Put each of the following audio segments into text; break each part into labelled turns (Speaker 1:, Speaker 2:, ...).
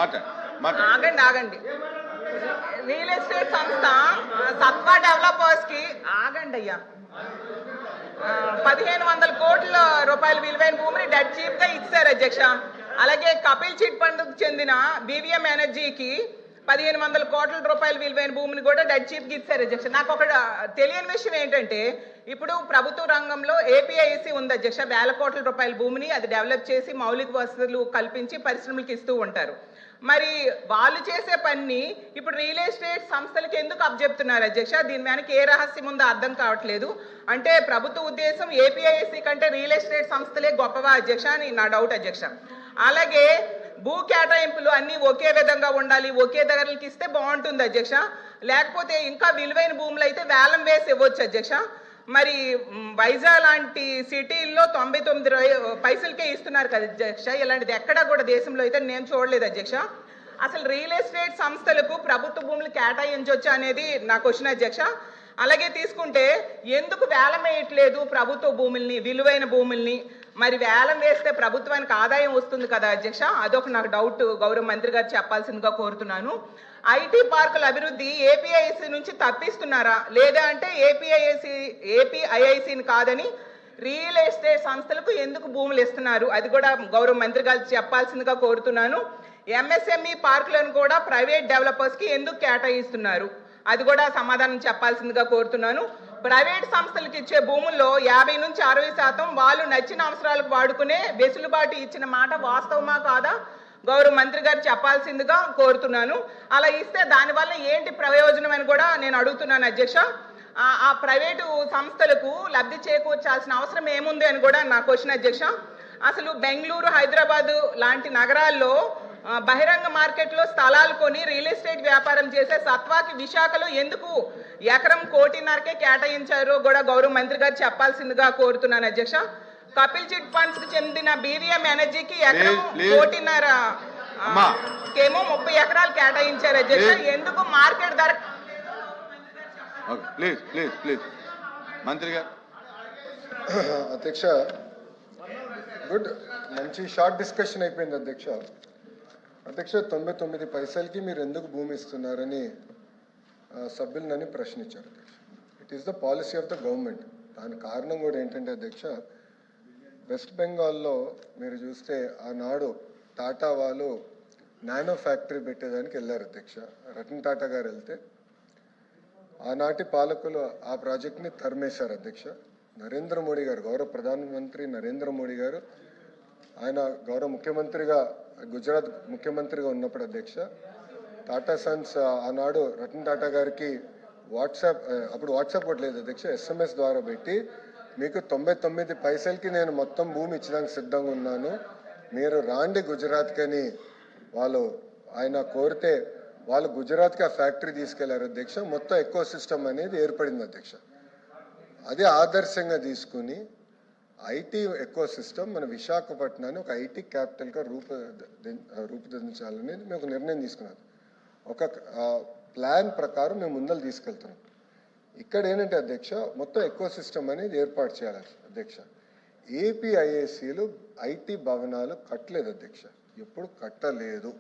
Speaker 1: ఆగండి ఆగండి. Real estate సంస్థ సత్వా డెవలపర్స్ కి ఆగండి అయ్యా 1500 కోట్ల రూపాయల విలువైన భూమిని డెడ్ చీప్ గా ఇచ్చారు అధ్యక్ష. అలాగే కపిల్ చిట్ ఫండ్ చెందిన బీవీఎం ఎనర్జీకి 1500 కోట్ల రూపాయల విలువైన భూమిని కూడా డెడ్ చీప్ కి ఇచ్చారు అధ్యక్ష. నాకు ఒక తెలియని విషయం ఏంటంటే, ఇప్పుడు ప్రభుత్వ రంగంలో ఏపీఐసి ఉంది అధ్యక్ష. వేల కోట్ల రూపాయల భూమిని అది డెవలప్ చేసి మౌలిక వసతులు కల్పించి పరిశ్రమలకు ఇస్తూ ఉంటారు. మరి వాళ్ళు చేసే పని ఇప్పుడు రియల్ ఎస్టేట్ సంస్థలకి ఎందుకు అప్పచెప్తున్నారు అధ్యక్ష? దీని వెనక ఏ రహస్యం ఉందో అర్థం కావట్లేదు. అంటే ప్రభుత్వ ఉద్దేశం ఏపీఐసి కంటే రియల్ ఎస్టేట్ సంస్థలే గొప్పవా అధ్యక్ష అని నా డౌట్ అధ్యక్ష. అలాగే భూ కేటాయింపులు అన్నీ ఒకే విధంగా ఉండాలి, ఒకే దగ్గరకి ఇస్తే బాగుంటుంది అధ్యక్ష. లేకపోతే ఇంకా విలువైన భూములు అయితే వేలం వేసి ఇవ్వచ్చు అధ్యక్ష. మరి వైజాగ్ లాంటి సిటీల్లో 99 పైసలకే ఇస్తున్నారు కదా అధ్యక్ష. ఇలాంటిది ఎక్కడా కూడా దేశంలో అయితే నేను చూడలేదు అధ్యక్ష. అసలు రియల్ ఎస్టేట్ సంస్థలకు ప్రభుత్వ భూములు కేటాయించవచ్చు అనేది నా క్వశ్చన్ అధ్యక్ష. అలాగే తీసుకుంటే ఎందుకు వేలం వేయట్లేదు ప్రభుత్వ భూముల్ని, విలువైన భూముల్ని? మరి వేలం వేస్తే ప్రభుత్వానికి ఆదాయం వస్తుంది కదా అధ్యక్ష. అదొక నాకు డౌట్, గౌరవ మంత్రి గారు చెప్పాల్సిందిగా కోరుతున్నాను. ఐటీ పార్కుల అభివృద్ధి ఏపీఐసి నుంచి తప్పిస్తున్నారా, లేదా అంటే ఏపీఐఐసిని కాదని రియల్ ఎస్టేట్ సంస్థలకు ఎందుకు భూములు ఇస్తున్నారు? అది కూడా గౌరవ మంత్రి గారు చెప్పాల్సిందిగా కోరుతున్నాను. ఎంఎస్ఎంఈ పార్కులను కూడా ప్రైవేట్ డెవలపర్స్కి ఎందుకు కేటాయిస్తున్నారు? అది కూడా సమాధానం చెప్పాల్సిందిగా కోరుతున్నాను. ప్రైవేట్ సంస్థలకు ఇచ్చే భూముల్లో 50 నుంచి 60% వాళ్ళు నచ్చిన అవసరాలకు వాడుకునే వెసులుబాటు ఇచ్చిన మాట వాస్తవమా కాదా గౌరవ మంత్రి గారు చెప్పాల్సిందిగా కోరుతున్నాను. అలా ఇస్తే దానివల్ల ఏంటి ప్రయోజనం అని కూడా నేను అడుగుతున్నాను అధ్యక్ష. ఆ ప్రైవేటు సంస్థలకు లబ్ధి చేకూర్చాల్సిన అవసరం ఏముంది అని కూడా నా క్వశ్చన్ అధ్యక్ష. అసలు బెంగళూరు, హైదరాబాదు లాంటి నగరాల్లో బహిరంగ మార్కెట్లో స్థలాలు కొని రియల్ ఎస్టేట్ వ్యాపారం చేసే సత్వాకి విశాఖలో ఎందుకు ఎకరం 1.5 కేటాయించారో కూడా గౌరవ మంత్రి గారు చెప్పాల్సిందిగా కోరుతున్నాను అధ్యక్ష. కపిల్ చిట్ ఫండ్స్ కి చెందిన బీవీఎం ఎనర్జీకి ఎకరం 1.5 కేమో 30 ఎకరాలు కేటాయించారు అధ్యక్ష. ఎందుకు మార్కెట్ ధర?
Speaker 2: మంత్రి గారు.
Speaker 3: అధ్యక్ష, గుడ్, మంచి షార్ట్ డిస్కషన్ అయిపోయింది అధ్యక్ష. అధ్యక్ష, 99 పైసలకి మీరు ఎందుకు భూమి ఇస్తున్నారని సభ్యులు నన్ను ప్రశ్నించారు అధ్యక్ష. It is the policy of the government. దాని కారణం కూడా ఏంటంటే అధ్యక్ష, వెస్ట్ బెంగాల్లో మీరు చూస్తే ఆనాడు టాటా వాళ్ళు నానో ఫ్యాక్టరీ పెట్టేదానికి వెళ్ళారు అధ్యక్ష. రతన్ టాటా గారు వెళ్తే ఆనాటి పాలకులు ఆ ప్రాజెక్ట్ని తరిమేశారు అధ్యక్ష. నరేంద్ర మోడీ గారు, గౌరవ ప్రధానమంత్రి నరేంద్ర మోడీ గారు, ఆయన గౌరవ ముఖ్యమంత్రిగా గుజరాత్ ముఖ్యమంత్రిగా ఉన్నప్పుడు అధ్యక్ష, టాటా సన్స్ ఆనాడు రతన్ టాటా గారికి అప్పుడు వాట్సాప్ కూడా లేదు అధ్యక్ష, SMS ద్వారా పెట్టి మీకు 99 పైసలకి నేను మొత్తం భూమి ఇచ్చడానికి సిద్ధంగా ఉన్నాను, మీరు రాండి గుజరాత్కి అని ఆయన కోరితే వాళ్ళు గుజరాత్కి ఆ ఫ్యాక్టరీ తీసుకెళ్లారు అధ్యక్ష. మొత్తం ఎకో సిస్టమ్ అనేది ఏర్పడింది అధ్యక్ష. అదే ఆదర్శంగా తీసుకుని ఐటీ ఎకో సిస్టమ్ మన విశాఖపట్నాన్ని ఒక ఐటీ క్యాపిటల్గా రూపుదిద్దించాలనేది మేము నిర్ణయం తీసుకున్నాం. ఒక ప్లాన్ ప్రకారం మేము ముందలు తీసుకెళ్తున్నాం. ఇక్కడ ఏంటంటే అధ్యక్ష, మొత్తం ఎకో సిస్టమ్ అనేది ఏర్పాటు చేయాలి అధ్యక్ష. ఏపీఐఏసీలు ఐటీ భవనాలు కట్టలేదు అధ్యక్ష, ఎప్పుడు కట్టలేదు.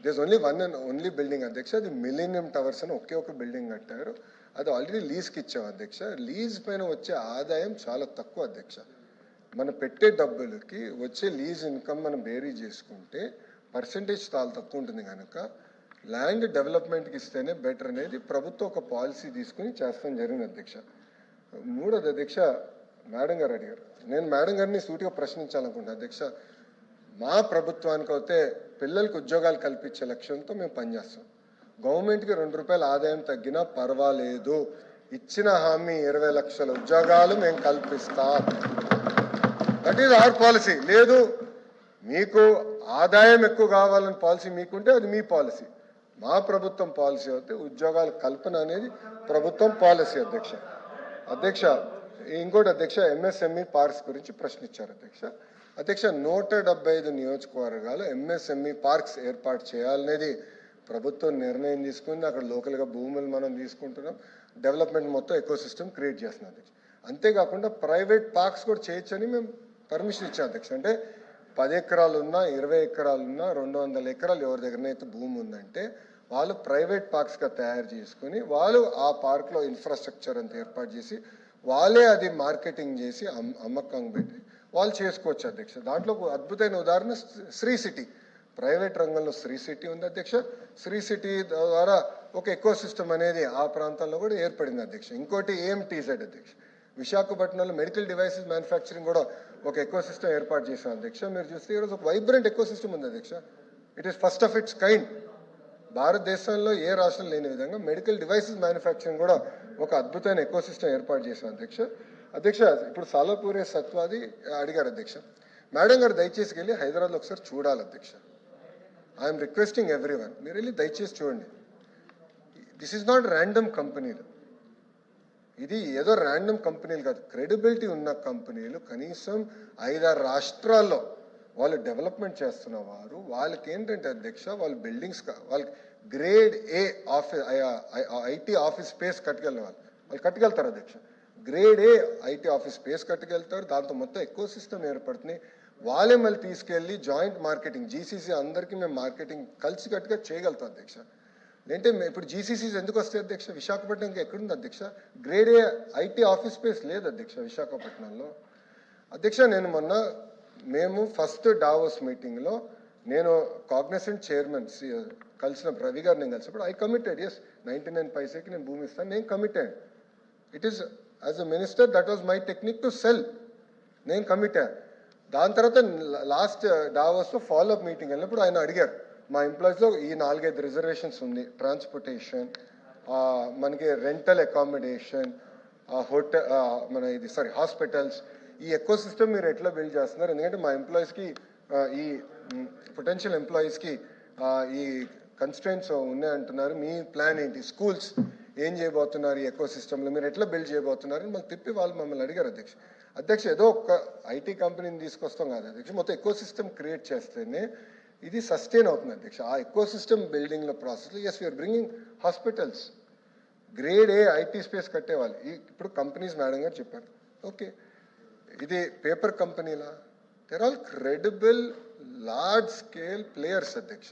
Speaker 3: దిస్ ఓన్లీ బిల్డింగ్ అధ్యక్ష. అది మిలీనియం టవర్స్ అని ఒకే ఒక బిల్డింగ్ కట్టారు. అది ఆల్రెడీ లీజ్కి ఇచ్చాం అధ్యక్ష. లీజ్ పైన వచ్చే ఆదాయం చాలా తక్కువ అధ్యక్ష. మనం పెట్టే డబ్బులకి వచ్చే లీజ్ ఇన్కమ్ మనం బేరీ చేసుకుంటే పర్సంటేజ్ చాలా తక్కువ ఉంటుంది కనుక ల్యాండ్ డెవలప్మెంట్కి ఇస్తేనే బెటర్ అనేది ప్రభుత్వం ఒక పాలసీ తీసుకుని చేస్తాం జరిగింది అధ్యక్ష. మూడోది అధ్యక్ష, మేడం గారు అడిగారు, నేను మేడం గారిని సూటిగా ప్రశ్నించాలనుకుంటున్నాను అధ్యక్ష. మా ప్రభుత్వానికి అయితే పిల్లలకు ఉద్యోగాలు కల్పించే లక్ష్యంతో మేము పనిచేస్తాం. గవర్నమెంట్కి 2 రూపాయల ఆదాయం తగ్గినా పర్వాలేదు, ఇచ్చిన హామీ 20 లక్షల ఉద్యోగాలు మేము కల్పిస్తాం. That is our policy. లేదు మీకు ఆదాయం ఎక్కువ కావాలని పాలసీ మీకుంటే అది మీ పాలసీ. మా ప్రభుత్వం పాలసీ అయితే ఉద్యోగాల కల్పన అనేది ప్రభుత్వం పాలసీ అధ్యక్ష. అధ్యక్ష, ఇంకోటి అధ్యక్ష, MSME పార్క్స్ గురించి ప్రశ్నించారు అధ్యక్ష. అధ్యక్ష, 175 నియోజకవర్గాలు MSME పార్క్స్ ఏర్పాటు చేయాలనేది ప్రభుత్వం నిర్ణయం తీసుకుంది. అక్కడ లోకల్గా భూములు మనం తీసుకుంటున్నాం, డెవలప్మెంట్ మొత్తం ఎకో సిస్టమ్ క్రియేట్ చేస్తున్నాం అధ్యక్ష. అంతేకాకుండా ప్రైవేట్ పార్క్స్ కూడా చేయొచ్చని మేము పర్మిషన్ ఇచ్చాం అధ్యక్ష. అంటే 10 ఎకరాలు ఉన్నా 20 ఎకరాలు ఉన్నా 200 ఎకరాలు ఎవరి దగ్గరనైతే భూమి ఉందంటే వాళ్ళు ప్రైవేట్ పార్క్స్గా తయారు చేసుకుని వాళ్ళు ఆ పార్క్లో ఇన్ఫ్రాస్ట్రక్చర్ అంతా ఏర్పాటు చేసి వాళ్ళే అది మార్కెటింగ్ చేసి అమ్మకం పెట్టి వాళ్ళు చేసుకోవచ్చు అధ్యక్ష. దాంట్లో అద్భుతమైన ఉదాహరణ శ్రీ సిటీ. ప్రైవేట్ రంగంలో శ్రీ సిటీ ఉంది అధ్యక్ష. శ్రీ సిటీ ద్వారా ఒక ఎకో సిస్టమ్ అనేది ఆ ప్రాంతంలో కూడా ఏర్పడింది అధ్యక్ష. ఇంకోటి ఏఎంటీజెడ్ అధ్యక్ష. విశాఖపట్నంలో మెడికల్ డివైసెస్ మ్యానుఫ్యాక్చరింగ్ కూడా ఒక ఎకో సిస్టమ్ ఏర్పాటు చేశాం అధ్యక్ష. మీరు చూస్తే ఈరోజు ఒక వైబ్రెంట్ ఎకో సిస్టమ్ ఉంది అధ్యక్ష. It is first of it's kind. భారతదేశంలో ఏ రాష్ట్రం లేని విధంగా మెడికల్ డివైసెస్ మ్యానుఫ్యాక్చరింగ్ కూడా ఒక అద్భుతమైన ఎకో సిస్టమ్ ఏర్పాటు చేశాం అధ్యక్ష. ఇప్పుడు సాలపూరే సత్వాది అడిగారు అధ్యక్ష. మేడం గారు దయచేసి వెళ్ళి హైదరాబాద్లో ఒకసారి చూడాలి అధ్యక్ష. ఐఎమ్ రిక్వెస్టింగ్ ఎవ్రీ వన్, మీరు వెళ్ళి దయచేసి చూడండి. దిస్ ఈజ్ నాట్ ర్యాండమ్ కంపెనీలు. ఇది ఏదో ర్యాండమ్ కంపెనీలు కాదు, క్రెడిబిలిటీ ఉన్న కంపెనీలు. కనీసం 5-6 రాష్ట్రాల్లో వాళ్ళు డెవలప్మెంట్ చేస్తున్న వారు. వాళ్ళకి ఏంటంటే అధ్యక్ష, వాళ్ళు బిల్డింగ్స్ వాళ్ళకి grade A office IT office space వాళ్ళు కట్టుకెళ్తారు అధ్యక్ష. Grade A IT office space కట్టుకెళ్తారు. దాంతో మొత్తం ఎకో సిస్టమ్ ఏర్పడుతుంది. వాళ్ళే మళ్ళీ తీసుకెళ్ళి జాయింట్ మార్కెటింగ్ జీసీసీ అందరికీ మేము మార్కెటింగ్ కలిసి కట్టుగా చేయగలుగుతాం అధ్యక్ష. అంటే ఇప్పుడు జీసీసీస్ ఎందుకు వస్తాయి అధ్యక్ష? విశాఖపట్నంకి ఎక్కడుంది అధ్యక్ష? Grade A IT office space లేదు అధ్యక్ష విశాఖపట్నంలో. అధ్యక్ష మేము ఫస్ట్ డావోస్ మీటింగ్లో నేను కాగ్నిసెంట్ చైర్మన్ కలిసిన రవి గారు నేను కలిసినప్పుడు ఐ కమిటెడ్, ఎస్ 99 పైసకి నేను భూమి ఇస్తాను, నేను committed. It is as a minister that was my technique to cell. నేను కమిటెడ్. దాని తర్వాత లాస్ట్ డావోస్లో ఫాలోఅప్ మీటింగ్ వెళ్ళినప్పుడు ఆయన అడిగారు, మా ఎంప్లాయీస్లో ఈ 4-5 రిజర్వేషన్స్ ఉంది, ట్రాన్స్పోర్టేషన్, మనకి రెంటల్ అకామిడేషన్, హాస్పిటల్స్, ఈ ఎకో సిస్టమ్ మీరు ఎట్లా బిల్డ్ చేస్తున్నారు? ఎందుకంటే మా ఎంప్లాయీస్కి ఈ పొటెన్షియల్ ఎంప్లాయీస్కి ఈ కన్స్ట్రెంట్స్ ఉన్నాయంటున్నారు. మీ ప్లాన్ ఏంటి? స్కూల్స్ ఏం చేయబోతున్నారు? ఈ ఎకో సిస్టంలో మీరు ఎట్లా బిల్డ్ చేయబోతున్నారు అని తిప్పి వాళ్ళు మమ్మల్ని అడిగారు అధ్యక్ష. ఏదో ఒక ఐటీ కంపెనీని తీసుకొస్తాం కాదు అధ్యక్ష, మొత్తం ఎకో సిస్టమ్ క్రియేట్ చేస్తేనే ఇది సస్టైన్ అవుతుంది అధ్యక్ష. ఆ ఎకో సిస్టమ్ బిల్డింగ్లో ప్రాసెస్లో as we are bringing hospitals, grade A IT space కట్టేవాళ్ళు. ఇప్పుడు కంపెనీస్ మేడం గారు చెప్పారు, ఓకే ఇది పేపర్ కంపెనీలా? There all credible large scale players అధ్యక్ష.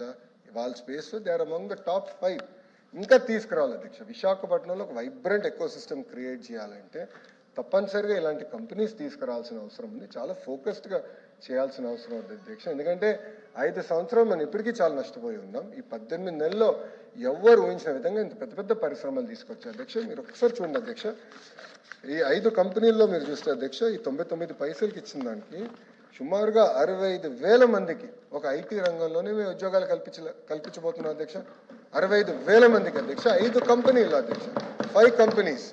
Speaker 3: వాళ్ళ స్పేస్లో they are among the top 5. ఇంకా తీసుకురావాలి అధ్యక్ష. విశాఖపట్నంలో ఒక వైబ్రెంట్ ఎకో సిస్టమ్ క్రియేట్ చేయాలంటే తప్పనిసరిగా ఇలాంటి కంపెనీస్ తీసుకురావాల్సిన అవసరం ఉంది. చాలా ఫోకస్డ్గా చేయాల్సిన అవసరం ఉంది అధ్యక్ష. ఎందుకంటే 5 సంవత్సరాలు మనం ఇప్పటికీ చాలా నష్టపోయి ఉన్నాం. ఈ 18 నెలల్లో ఎవ్వరు ఊహించిన విధంగా ఇంత పెద్ద పెద్ద పరిశ్రమలు తీసుకొచ్చారు అధ్యక్ష. మీరు ఒకసారి చూడండి అధ్యక్ష, ఈ 5 కంపెనీల్లో మీరు చూస్తే అధ్యక్ష, ఈ 99 పైసలకి ఇచ్చిన దానికి సుమారుగా 65,000 మందికి ఒక ఐటీ రంగంలోనే మేము ఉద్యోగాలు కల్పించబోతున్నాం అధ్యక్ష. 65,000 మందికి అధ్యక్ష. 5 కంపెనీలు అధ్యక్ష, 5 కంపెనీస్.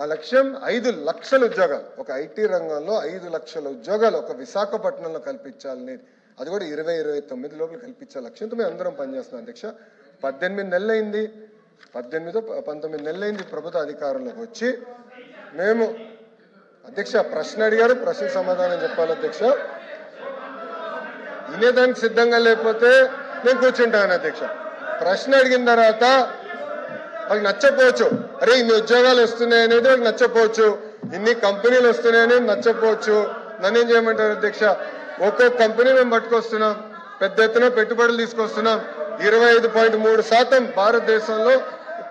Speaker 3: ఆ లక్ష్యం 5 లక్షల ఉద్యోగాలు. ఒక ఐటీ రంగంలో 5 లక్షల ఉద్యోగాలు ఒక విశాఖపట్నంలో కల్పించాలనేది, అది కూడా 2029 లోపల కల్పించే లక్ష్యంతో మేము అందరం పనిచేస్తున్నాం అధ్యక్ష. 18 నెలలైంది, 19 నెలలైంది ప్రభుత్వ అధికారంలోకి వచ్చి. మేము అధ్యక్ష ప్రశ్న అడిగారు, ప్రశ్న సమాధానం చెప్పాలి అధ్యక్ష. వినేదానికి సిద్ధంగా లేకపోతే నేను కూర్చుంటాను అధ్యక్ష. ప్రశ్న అడిగిన తర్వాత వాళ్ళకి నచ్చపోవచ్చు, అరే ఇన్ని ఉద్యోగాలు వస్తున్నాయి అనేది వాళ్ళకి నచ్చపోవచ్చు, ఇన్ని కంపెనీలు వస్తున్నాయని నచ్చపోవచ్చు. నన్ను ఏం చేయమంటారు అధ్యక్ష? ఒక్కొక్క కంపెనీ మేము పట్టుకొస్తున్నాం, పెద్ద ఎత్తున పెట్టుబడులు తీసుకొస్తున్నాం. 25.3% భారతదేశంలో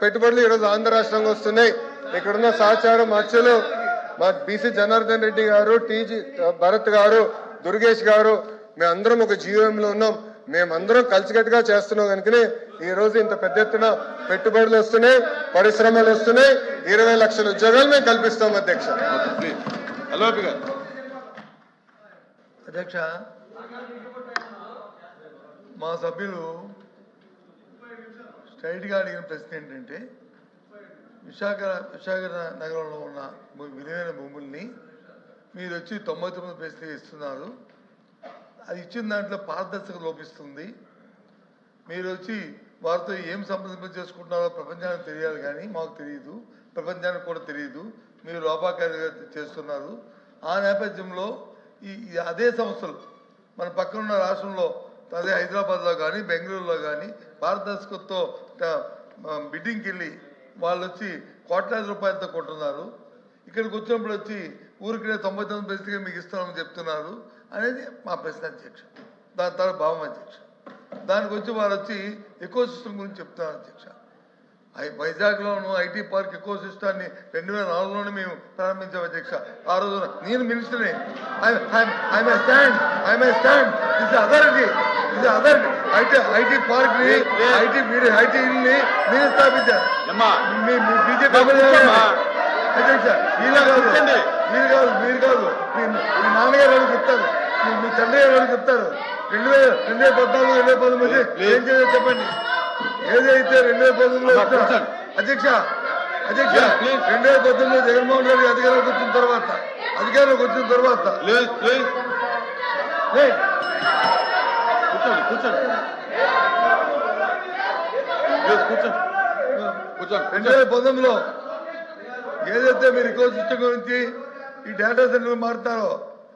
Speaker 3: పెట్టుబడులు ఈరోజు ఆంధ్ర రాష్ట్రంగా వస్తున్నాయి. ఇక్కడున్న సహచారం అధ్యక్షులు మా బీసీ జనార్దన్ రెడ్డి గారు, టీజీ భరత్ గారు, దుర్గేష్ గారు, మేమందరం ఒక జీవోఎంలో ఉన్నాం. మేమందరం కలిసికట్టుగా చేస్తున్నాం కనుకనే ఈ రోజు ఇంత పెద్ద ఎత్తున పెట్టుబడులు వస్తున్నాయి, పరిశ్రమలు వస్తున్నాయి. 20 లక్షల ఉద్యోగాలు మేము కల్పిస్తాం అధ్యక్ష.
Speaker 4: అధ్యక్ష, మా సభ్యులు స్ట్రైట్గా అడిగిన ప్రశ్న ఏంటంటే, విశాఖ నగరంలో ఉన్న విలువైన భూముల్ని మీరు వచ్చి 99 పైసలు ఇస్తున్నారు. అది ఇచ్చిన దాంట్లో పారదర్శకత లోపిస్తుంది. మీరు వచ్చి వారితో ఏం సంప్రదింపు చేసుకుంటున్నారో ప్రపంచానికి తెలియాలి, కానీ మాకు తెలియదు, ప్రపంచానికి కూడా తెలియదు. మీరు లోపాకారిగా చేస్తున్నారు. ఆ నేపథ్యంలో అదే సంస్థలు మన పక్కనున్న రాష్ట్రంలో, అదే హైదరాబాద్లో కానీ బెంగళూరులో కానీ పారదర్శకతతో బిడ్డింగ్కి వెళ్ళి వాళ్ళు వచ్చి కోట్లాది రూపాయలతో కొంటున్నారు. ఇక్కడికి వచ్చినప్పుడు వచ్చి ఊరికి 99 పైసలుగా మీకు ఇస్తామని చెప్తున్నారు. అనేది మా ప్రశ్న అధ్యక్ష. దాని తర్వాత భావం అధ్యక్ష. దానికి వచ్చి వారు వచ్చి ఎకో సిస్టమ్ గురించి చెప్తున్నారు అధ్యక్ష. వైజాగ్లోను ఐటీ పార్క్ ఎకో సిస్టాన్ని 2004లోనే మేము ప్రారంభించాం అధ్యక్ష. ఆ రోజున నేను మినిస్టర్ని. ఐటీ పార్క్ ని ఐటీని నేను స్థాపించాను. బీజేపీ అధ్యక్ష. మీరు కాదు మీ నాన్నగారు అని చెప్తారు, మీ తండ్రి గారు అని చెప్తారు. 2014, 2019 ఏం చేయాలో చెప్పండి. ఏదైతే 2019లో అధ్యక్ష 2019లో జగన్మోహన్ రెడ్డి అధికారంలోకి వచ్చిన తర్వాత
Speaker 2: కూర్చోండి.
Speaker 4: 2019లో ఏదైతే మీరు ఎకో సిస్టమ్ గురించి ఈ డేటా సెంటర్ మారుతారో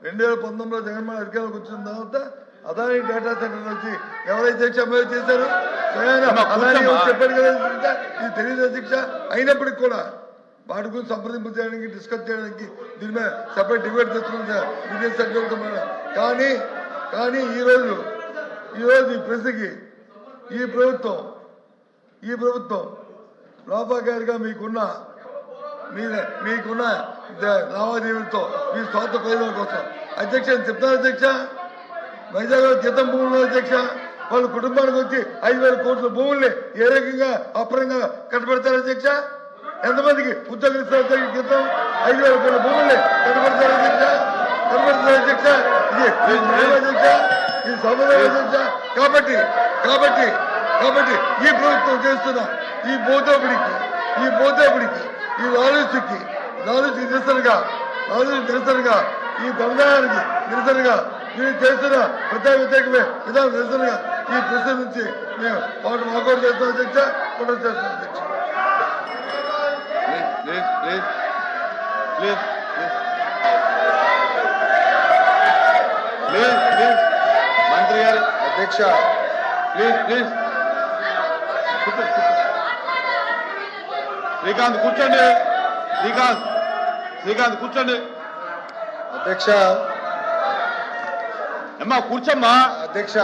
Speaker 4: 2019లో జగన్మోహన్ అధికారంలోకి వచ్చిన తర్వాత అదాని డేటా సెంటర్ వచ్చి ఎవరైతే అమలు చేశారు అదాని చెప్పారు కదా. ఇది తెలియదు అధ్యక్ష. అయినప్పటికీ కూడా వాటి గురించి సంప్రదింపు చేయడానికి డిస్కస్ చేయడానికి దీని మీద సపరేట్ డిబేట్ తెచ్చుకుంటా బిజినెస్ సెక్టర్. కానీ ఈరోజు ఈ ప్రశ్నకి ఈ ప్రభుత్వం లోపాకారిగా మీకున్న లావాదేవీలతో మీ స్వార్థ ప్రయోజనం కోసం అధ్యక్ష చెప్తాను అధ్యక్ష. వైజాగ్లో గీతం భూములు అధ్యక్ష వాళ్ళ కుటుంబానికి వచ్చి 5,000 కోట్ల భూముల్ని ఏ రకంగా అప్రంగా కట్టబెడతారు అధ్యక్ష. ఎంతమందికి ఉద్యోగం ఇస్తారు గీతం? 5,000 కోట్ల భూముల్ని కట్టబెడతారు అధ్యక్ష. అధ్యక్ష ఇది సమాధానం అధ్యక్ష. కాబట్టి ఈ ప్రభుత్వం చేస్తున్న ఈ పోతోపిడికి ఈ లాలూచికి నిరసనగా ఈ దందానికి నిరసనగా మీరు చేస్తున్న వ్యతిరేకమే విధానం నిరసనగా ఈ ప్రశ్న నుంచి మేము వాకౌట్ చేస్తాం అధ్యక్ష. ప్రొటెస్ట్ చేస్తాం అధ్యక్ష.
Speaker 2: మంత్రి గారు
Speaker 3: అధ్యక్ష
Speaker 2: ప్లీజ్ శ్రీకాంత్ కూర్చోండి. శ్రీకాంత్ కూర్చోండి.
Speaker 3: అధ్యక్ష
Speaker 2: అమ్మా కూర్చోమ్మా.
Speaker 3: అధ్యక్ష